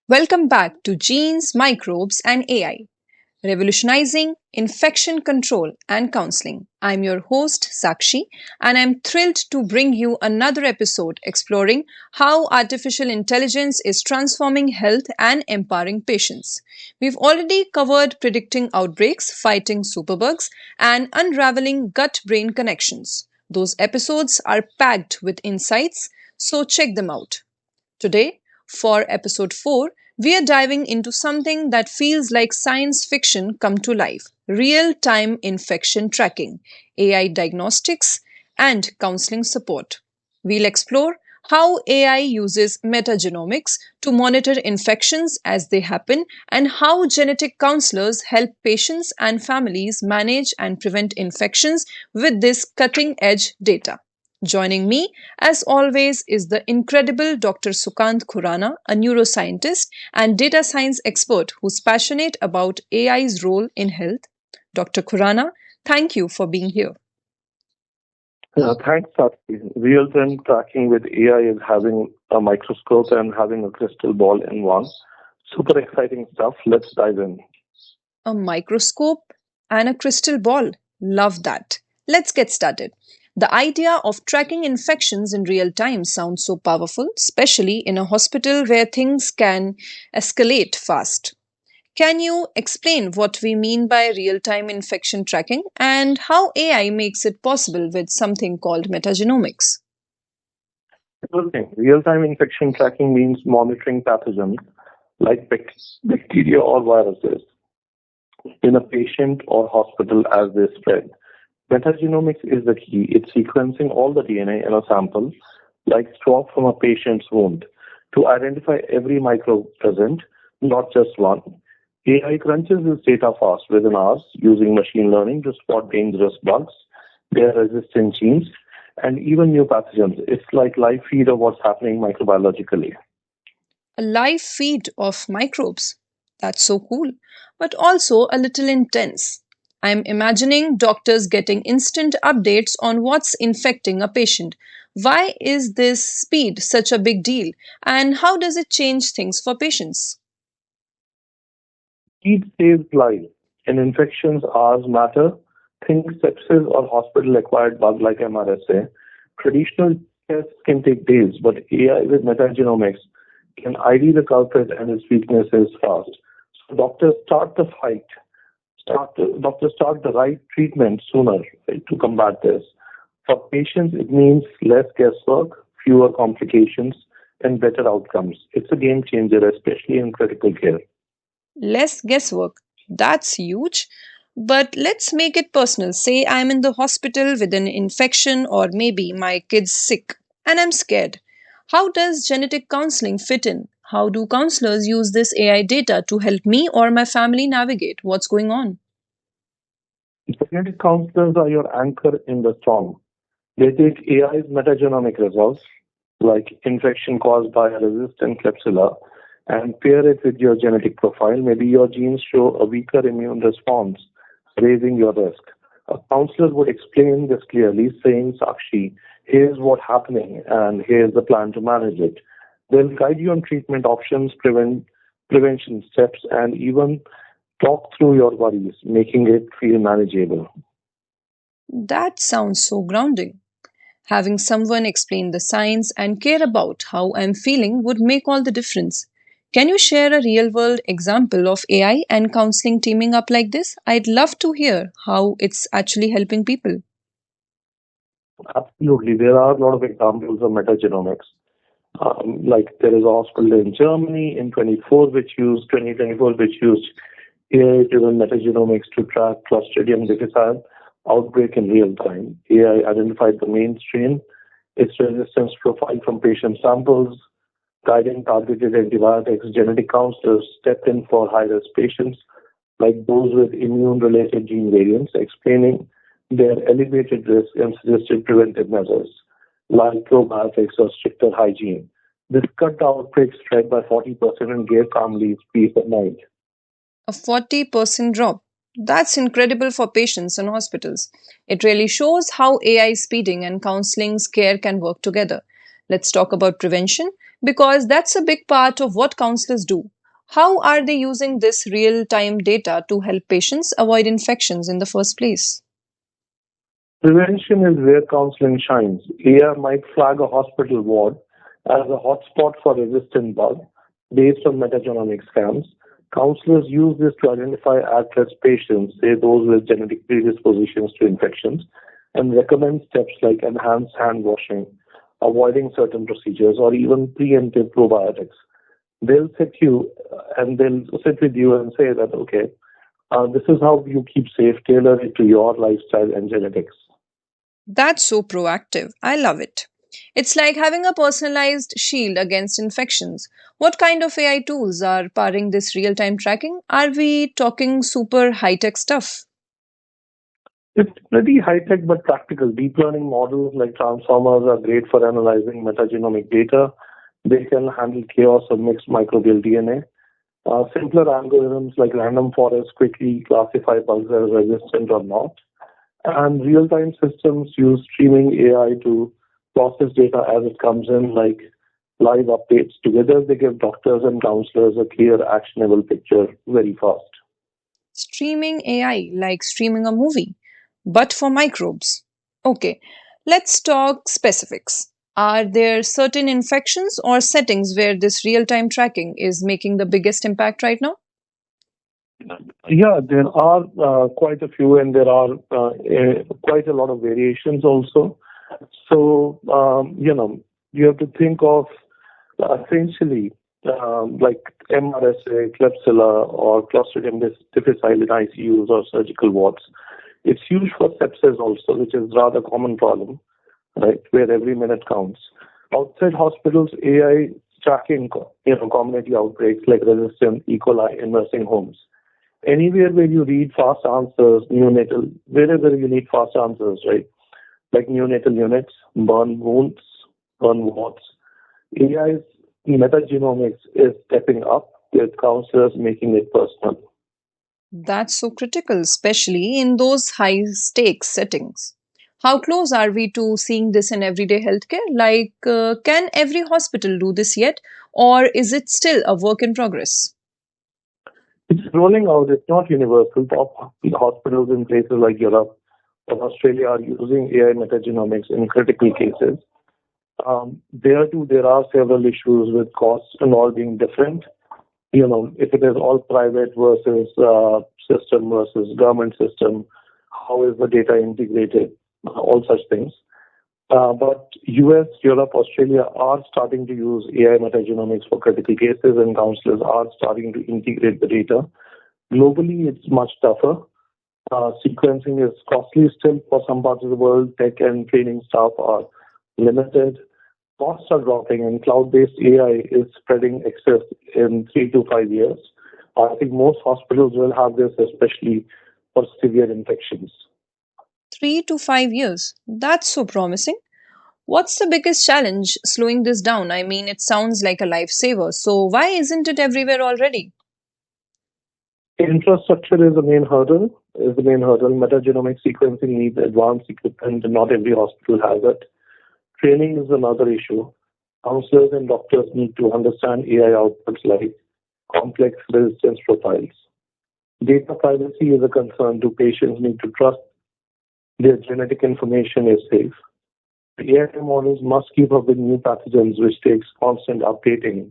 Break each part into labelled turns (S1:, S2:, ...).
S1: Welcome back to Genes, Microbes, and AI, revolutionizing infection control and counseling. I'm your host, Saakshi, and I'm thrilled to bring you another episode exploring how artificial intelligence is transforming health and empowering patients. We've already covered predicting outbreaks, fighting superbugs, and unraveling gut brain connections. Those episodes are packed with insights, so check them out. Today, for episode 4, we are diving into something that feels like science fiction come to life: real time infection tracking, AI diagnostics, and counseling support. We'll explore how AI uses metagenomics to monitor infections as they happen, and how genetic counselors help patients and families manage and prevent infections with this cutting edge data. Joining me, as always, is the incredible Dr. Sukant Khurana, a neuroscientist and data science expert who's passionate about AI's role in health. Dr. Khurana, thank you for being here.
S2: Yeah, thanks, Sakshi. Real-time tracking with AI is having a microscope and having a crystal ball in one. Super exciting stuff. Let's dive in.
S1: A microscope and a crystal ball. Love that. Let's get started. The idea of tracking infections in real time sounds so powerful, especially in a hospital where things can escalate fast. Can you explain what we mean by real time infection tracking and how AI makes it possible with something called metagenomics?
S2: Good thing. Real-time infection tracking means monitoring pathogens like bacteria or viruses in a patient or hospital as they spread. Metagenomics is the key. It's sequencing all the DNA in a sample, like swab from a patient's wound, to identify every microbe present, not just one. AI crunches this data fast within hours using machine learning to spot dangerous bugs, their resistant genes, and even new pathogens. It's like live feed of what's happening microbiologically.
S1: A live feed of microbes. That's so cool, but also a little intense. I'm imagining doctors getting instant updates on what's infecting a patient. Why is this speed such a big deal, and how does it change things for patients?
S2: Heat saves lives. In infections, hours matter. Think sepsis or hospital-acquired bug like MRSA. Traditional tests can take days, but AI with metagenomics can ID the culprit and its weaknesses fast. So doctors start the right treatment sooner, right, to combat this. For patients, it means less guesswork, fewer complications, and better outcomes. It's a game changer, especially in critical care.
S1: Less guesswork. That's huge. But let's make it personal. Say I'm in the hospital with an infection, or maybe my kid's sick and I'm scared. How does genetic counseling fit in? How do counselors use this AI data to help me or my family navigate what's going on?
S2: Genetic counselors are your anchor in the storm. They take AI's metagenomic results, like infection caused by a resistant Klebsiella, and pair it with your genetic profile. Maybe your genes show a weaker immune response, raising your risk. A counselor would explain this clearly, saying, Sakshi, here's what's happening, and here's the plan to manage it. They'll guide you on treatment options, prevention steps, and even talk through your worries, making it feel manageable.
S1: That sounds so grounding. Having someone explain the science and care about how I'm feeling would make all the difference. Can you share a real world example of AI and counseling teaming up like this? I'd love to hear how it's actually helping people.
S2: Absolutely. There are a lot of examples of metagenomics. Like there is a hospital in Germany in 2024 which used AI-driven metagenomics to track Clostridium difficile outbreak in real time. AI identified the main strain, its resistance profile from patient samples, guiding targeted antibiotics. Genetic counselors stepped in for high-risk patients, like those with immune-related gene variants, explaining their elevated risk and suggested preventive measures, like probiotics or stricter hygiene. This cut the outbreak spread by 40% and gave families peace of mind.
S1: A 40% drop. That's incredible for patients and hospitals. It really shows how AI speeding and counseling care can work together. Let's talk about prevention because that's a big part of what counselors do. How are they using this real time data to help patients avoid infections in the first place?
S2: Prevention is where counseling shines. AI might flag a hospital ward as a hotspot for resistant bug based on metagenomic scans. Counselors use this to identify at-risk patients, say those with genetic predispositions to infections, and recommend steps like enhanced hand washing, avoiding certain procedures, or even preemptive probiotics. They'll sit with you and say that, okay, this is how you keep safe, tailor it to your lifestyle and genetics.
S1: That's so proactive. I love it. It's like having a personalized shield against infections. What kind of AI tools are powering this real time tracking? Are we talking super high tech stuff?
S2: It's pretty high tech but practical. Deep learning models like transformers are great for analyzing metagenomic data. They can handle chaos of mixed microbial DNA. Simpler algorithms like random forests quickly classify bugs as resistant or not. And real time systems use streaming AI to process data as it comes in, like live updates. Together, they give doctors and counselors a clear, actionable picture very fast.
S1: Streaming AI, like streaming a movie, but for microbes. Okay, let's talk specifics. Are there certain infections or settings where this real time tracking is making the biggest impact right now?
S2: Yeah, there are quite a few, and there are quite a lot of variations also. So, you have to think of essentially like MRSA, Klebsiella, or Clostridium difficile in ICUs or surgical wards. It's used for sepsis also, which is rather common problem, right, where every minute counts. Outside hospitals, AI tracking, community outbreaks like resistant E. coli in nursing homes. Anywhere where you read fast answers, neonatal, wherever you need fast answers, right? Like neonatal units, burn wounds, burn wards. AI's metagenomics is stepping up with counselors making it personal.
S1: That's so critical, especially in those high stakes settings. How close are we to seeing this in everyday healthcare? Like, can every hospital do this yet? Or is it still a work in progress?
S2: It's rolling out, it's not universal. Top hospitals in places like Europe or Australia are using AI metagenomics in critical cases. There too, there are several issues with costs and all being different. If it is all private versus system versus government system, how is the data integrated, all such things. But US, Europe, Australia are starting to use AI metagenomics for critical cases, and counselors are starting to integrate the data. Globally, it's much tougher. Sequencing is costly still for some parts of the world. Tech and training staff are limited. Costs are dropping, and cloud-based AI is spreading access in 3 to 5 years. I think most hospitals will have this, especially for severe infections.
S1: 3 to 5 years. That's so promising. What's the biggest challenge slowing this down? I mean, it sounds like a lifesaver. So, why isn't it everywhere already?
S2: Infrastructure is the main hurdle. Metagenomic sequencing needs advanced equipment, and not every hospital has it. Training is another issue. Counselors and doctors need to understand AI outputs like complex resistance profiles. Data privacy is a concern too. Patients need to trust their genetic information is safe. AI models must keep up with new pathogens, which takes constant updating.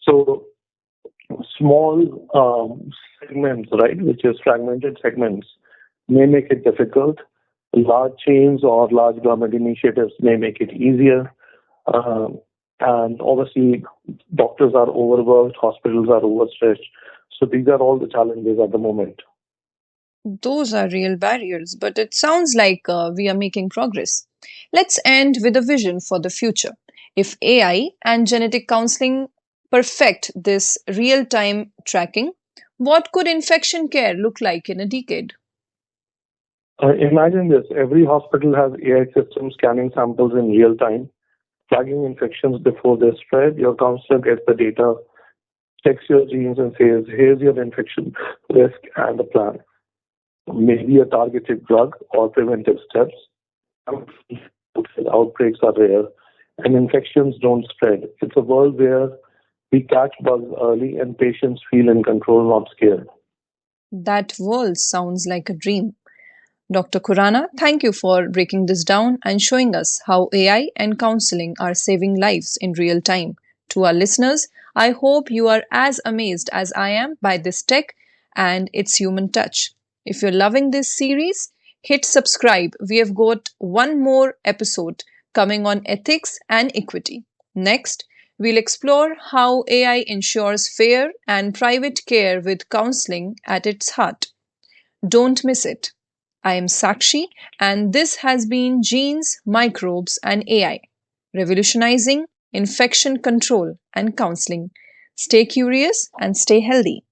S2: So small segments, right, which is fragmented segments, may make it difficult. Large chains or large government initiatives may make it easier. And obviously, doctors are overworked, hospitals are overstretched. So these are all the challenges at the moment.
S1: Those are real barriers, but it sounds like we are making progress. Let's end with a vision for the future. If AI and genetic counseling perfect this real time tracking, what could infection care look like in a decade?
S2: Imagine this, every hospital has AI systems scanning samples in real time, flagging infections before they spread. Your counselor gets the data, checks your genes, and says, here's your infection risk and a plan. Maybe a targeted drug or preventive steps. Outbreaks are rare, and infections don't spread. It's a world where we catch bugs early and patients feel in control, not scared.
S1: That world sounds like a dream. Dr. Khurana, thank you for breaking this down and showing us how AI and counseling are saving lives in real time. To our listeners, I hope you are as amazed as I am by this tech and its human touch. If you're loving this series, hit subscribe. We have got one more episode coming on ethics and equity. Next, we'll explore how AI ensures fair and private care with counseling at its heart. Don't miss it. I am Saakshi, and this has been Genes, Microbes, and AI, revolutionizing infection control and counseling. Stay curious and stay healthy.